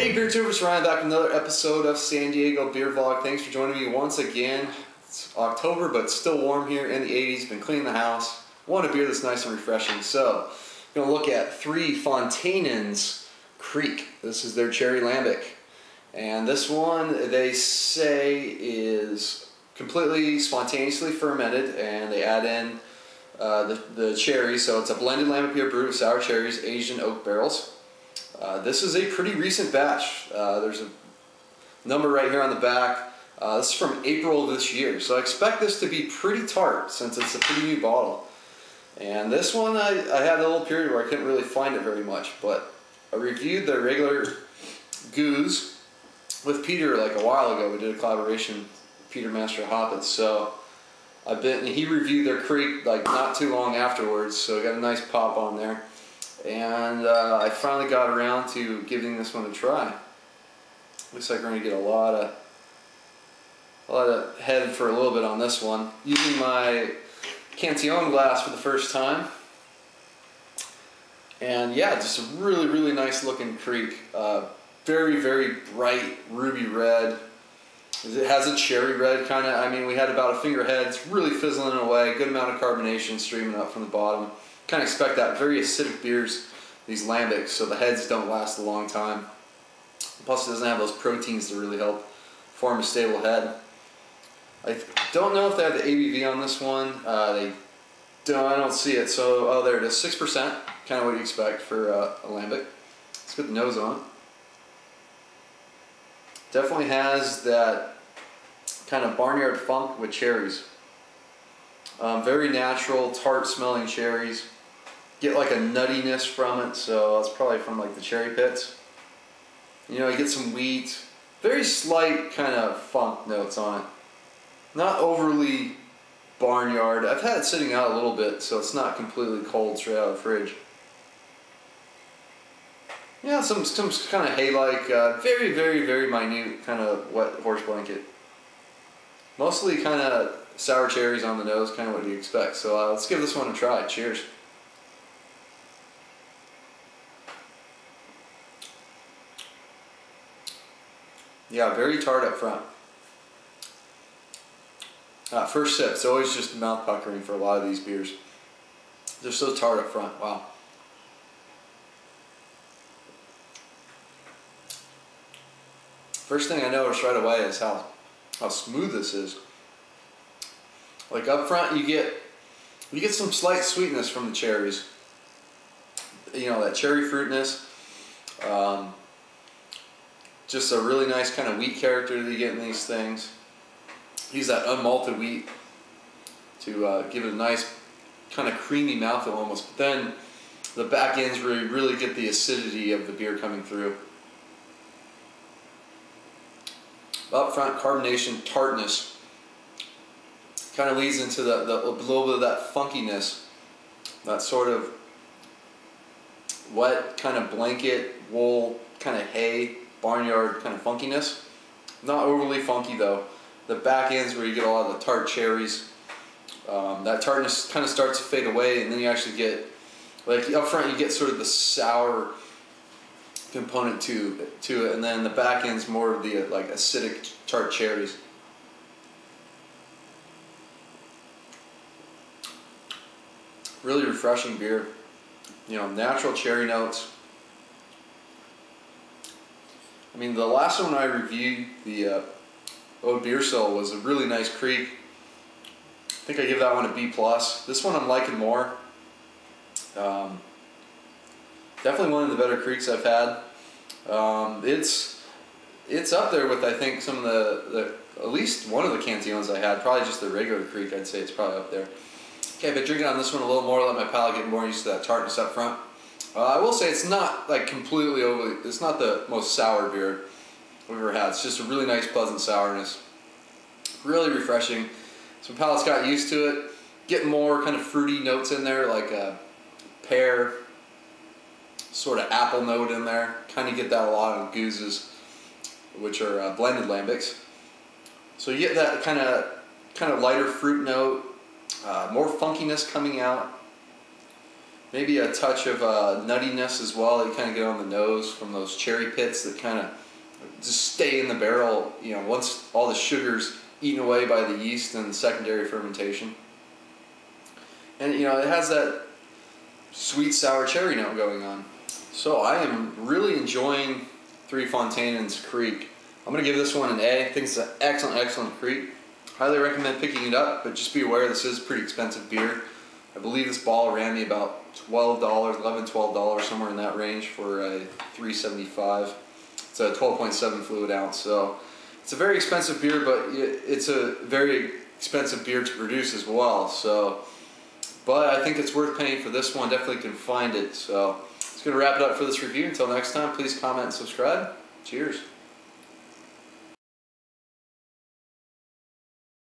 Hey beer tubers, Ryan back with another episode of San Diego Beer Vlog. Thanks for joining me once again. It's October, but it's still warm here in the 80s. Been cleaning the house. Want a beer that's nice and refreshing. So, I'm going to look at 3 Fonteinen Kriek. This is their cherry lambic. And this one, they say, is completely spontaneously fermented, and they add in the cherries. So it's a blended lambic beer brewed with sour cherries, aged in oak barrels. This is a pretty recent batch. There's a number right here on the back. This is from April of this year, so I expect this to be pretty tart since it's a pretty new bottle. And this one, I had a little period where I couldn't really find it very much, but I reviewed the regular goose with Peter like a while ago. We did a collaboration with Peter Master Hoppets, so he reviewed their Kriek like not too long afterwards, so I got a nice pop on there. And I finally got around to giving this one a try. Looks like we're going to get a lot of head for a little bit on this one. Using my Cantillon glass for the first time. And yeah, just a really, really nice looking Kriek. Very, very bright ruby red. It has a cherry red kind of, I mean, we had about a finger head. It's really fizzling away. Good amount of carbonation streaming up from the bottom. Kind of expect that. Very acidic beers, these lambics, so the heads don't last a long time. Plus it doesn't have those proteins to really help form a stable head. I don't know if they have the ABV on this one. I don't see it. So, oh, there it is, 6%. Kind of what you expect for a lambic. Let's put the nose on. Definitely has that kind of barnyard funk with cherries. Very natural, tart smelling cherries. Get like a nuttiness from it, so that's probably from like the cherry pits. You know, you get some wheat. Very slight kind of funk notes on it. Not overly barnyard. I've had it sitting out a little bit, so it's not completely cold straight out of the fridge. Yeah, some kind of hay-like, very, very, very minute kind of wet horse blanket. Mostly kind of sour cherries on the nose, kind of what you expect. So let's give this one a try. Cheers. Yeah, very tart up front. First sip, it's always just mouth puckering for a lot of these beers. They're so tart up front, wow. First thing I notice right away is how smooth this is. Like up front, you get some slight sweetness from the cherries. You know, that cherry fruitness. Just a really nice kind of wheat character that you get in these things. Use that unmalted wheat to give it a nice kind of creamy mouthfeel almost. But then the back ends where you really get the acidity of the beer coming through. Up front, carbonation, tartness. Kind of leads into the little bit of that funkiness. That sort of wet kind of blanket, wool, kind of hay, barnyard kind of funkiness. Not overly funky though. The back ends where you get a lot of the tart cherries. That tartness kind of starts to fade away, and then you actually get, like up front you get sort of the sour component to it, and then the back end's more of the like acidic tart cherries. Really refreshing beer. You know, natural cherry notes. I mean, the last one I reviewed, the Oude Beer Soul, was a really nice Kriek. I think I give that one a B+. This one I'm liking more. Definitely one of the better Krieks I've had. It's up there with, I think, some of the at least one of the Cantillons I had. Probably just the regular Kriek, I'd say it's probably up there. Okay, but drinking on this one a little more, let my palate get more used to that tartness up front. I will say it's not like completely overly, it's not the most sour beer we've ever had. It's just a really nice, pleasant sourness. Really refreshing. So my palate's got used to it. Get more kind of fruity notes in there, like a pear, sort of apple note in there. Kind of get that a lot on gooses, which are blended lambics. So you get that kind of lighter fruit note, more funkiness coming out. Maybe a touch of nuttiness as well. You kind of get on the nose from those cherry pits that kind of just stay in the barrel, you know, once all the sugar's eaten away by the yeast and the secondary fermentation. And you know, it has that sweet sour cherry note going on. So I am really enjoying 3 Fonteinen Kriek. I'm going to give this one an A. I think it's an excellent Kriek. Highly recommend picking it up, but just be aware this is a pretty expensive beer. I believe this bottle ran me about $12, $11, $12, somewhere in that range for a 375. It's a 12.7 fluid ounce, so it's a very expensive beer, but it's a very expensive beer to produce as well. So, but I think it's worth paying for this one. Definitely can find it. So, it's going to wrap it up for this review. Until next time, please comment and subscribe. Cheers.